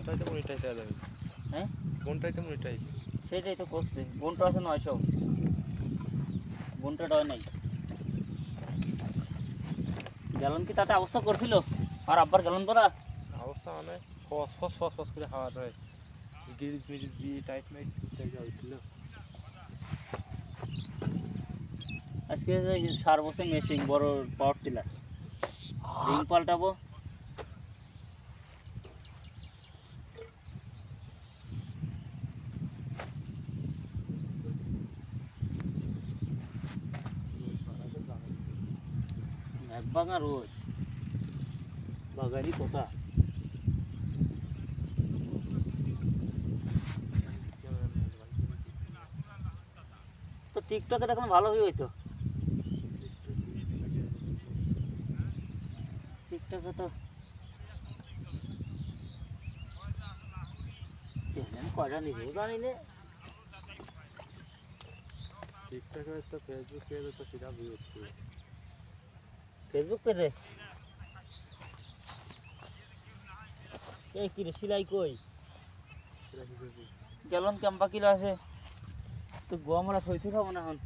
কোনটাতে মনিটাইজ দেওয়া যাবে? হ্যাঁ কোনটাতে মনিটাইজ? সেটাই তো করছে। বোনটা আছে 900, বোনটা ডয় নাই। গ্যালন কি তাতে অবস্থা করছিল আর আব্বার গ্যালন পরা অবস্থা মানে ফস ফস ফস ফস করে হাওয়া হয়, গিরিজ মিরিজ দিয়ে টাইট মাইট যা উঠল। আজকে সার বসে মেশিন বড় পাওয়ার টিলার রিং পাল্টাবো। এক বাগা রোজ বাগারি কথা। তো টিকটকে দেখলাম ভালো ভিউ হইতো। টিকটকে তো কয়টা নিজেও জানি না। টিকটকে তো ফেসবুক পেজে তো সেটা ভিউ হচ্ছে। ফেসবুক পেজে এই কি রে সিলাই কই গ্যালন ক্যাম্পা কিলো আছে তো গোয়া আমরা থইতে খাবো না এখন।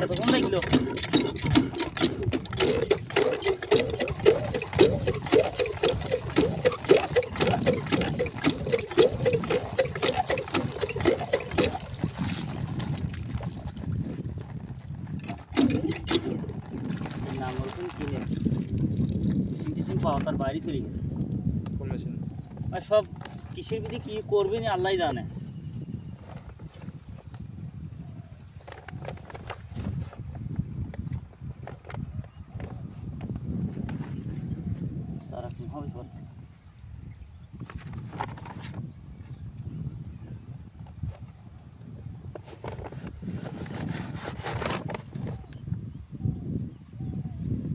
কতক্ষণ লাগলো? নাম বলছেন কিনে মেশিন টেশিন পাওয়া তার বাইরে চলে গেছে। কোন মেশিন? আর সব কিসের বিধি কি করবে না আল্লাহ জানে। সারাক্ষণ হবে করতে।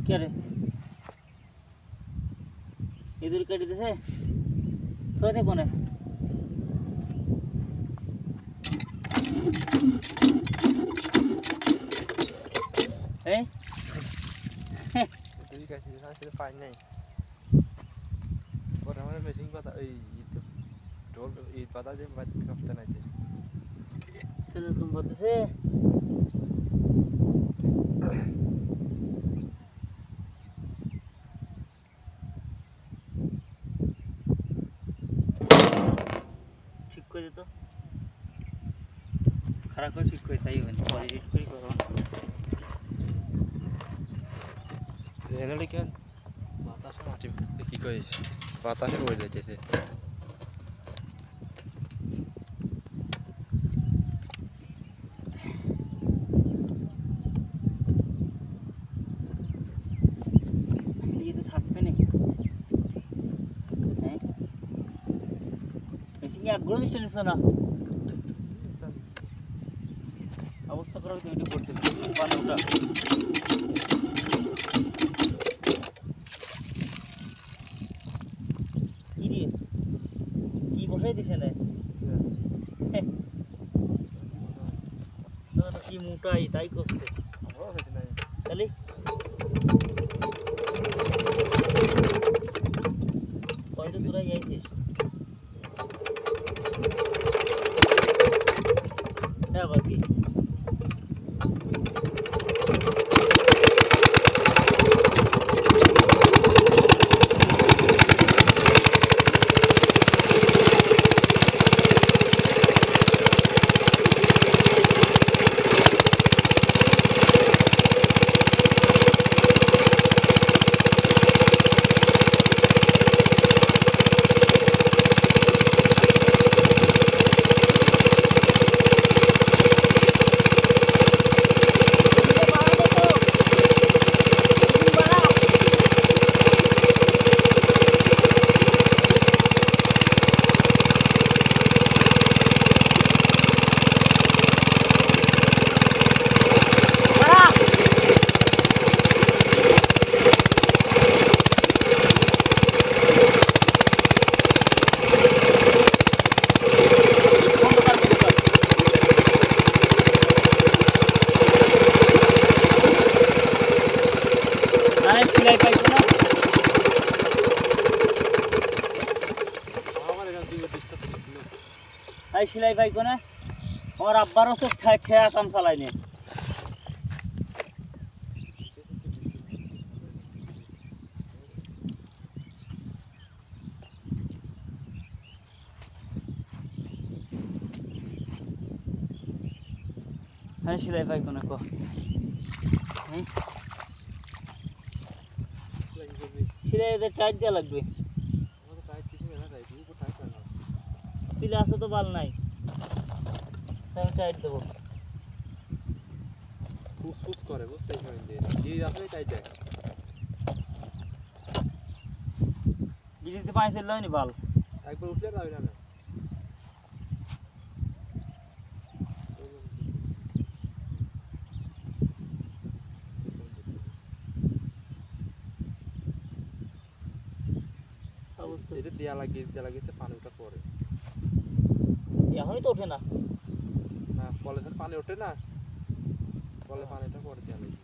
কে রে ইঁদুর কেটে দিছে থরে কোনে? এই তুই কাছে সেটা পাই নাই। ওরা আমার মেশিন পাতা এই ঢোল এই পাতা যে বাদ কাটতে নাই যে এরকম বলতেছে। ঠিক করে দিত খারাপ করে ঠিক করে তাই হয়নি পরে এডিট করি করো এনারে কেন বাতাসে মাটি কি কই বাতাসে পড়ে যাইতেছে। ये तो থাকবে না। হ্যাঁ মেশিন কি একগুলো নিশ্চয় নিচ্ছ না অবস্থা করার তো ভিডিও করছে বানাওটা কি রে কি বসাই দিছে না কি মোটাই তাই করছে আমরাও হইতে নাই তাহলে কয়টা তোরা যাইছিস? হ্যাঁ বাকি সেলাই ভাই কোনে আমার আব্বার হচ্ছে ঠেয়া কাম চালাই নে হ্যাঁ সেলাই ভাই কোনে কো সেলাই এদের টাইট দেওয়া লাগবে পিলে আছে তো বাল নাই তাহলে টাইট দেবো ফুসফুস করে বুঝতে গিরিজ আসলেই টাইট দেয় গিরিজতে পানি চলে যায়নি বাল একবার উঠলে যাবে না এটা দেয়া লাগিয়েছে পানি ওঠার পরে এখনই তো ওঠে না না কলে তো পানি ওঠে না কলে পানিটা পরে দেয়া লাগে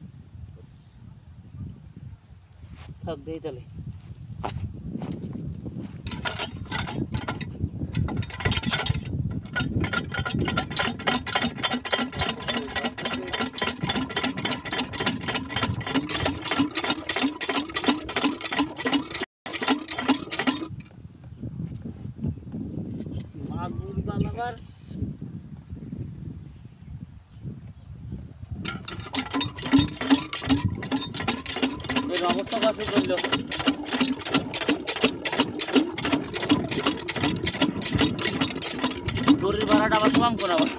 থাক দেই তাহলে মাগুর বানাবার এর অবস্থা কাছে করলো দড়ির ভাড়াটা আবার কম করে আবার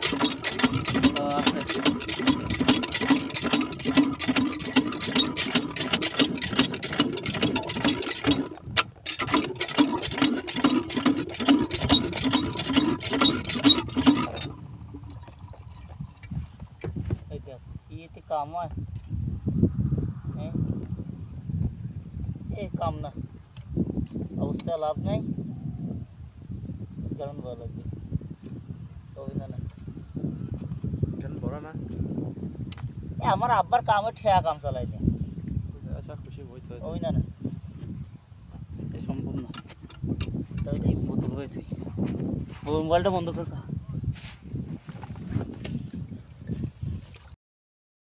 ये काम है काम ना अवस्था लाभ नहीं गरम भाলো লাগবে তবে না কেন বড় না আমার আব্বার কামে ঠেয়া কাম চালাই না আচ্ছা খুশি হইতো ওই না এ সম্ভব না তাই এই বোতল হয়েছে মোবাইলটা বন্ধ কর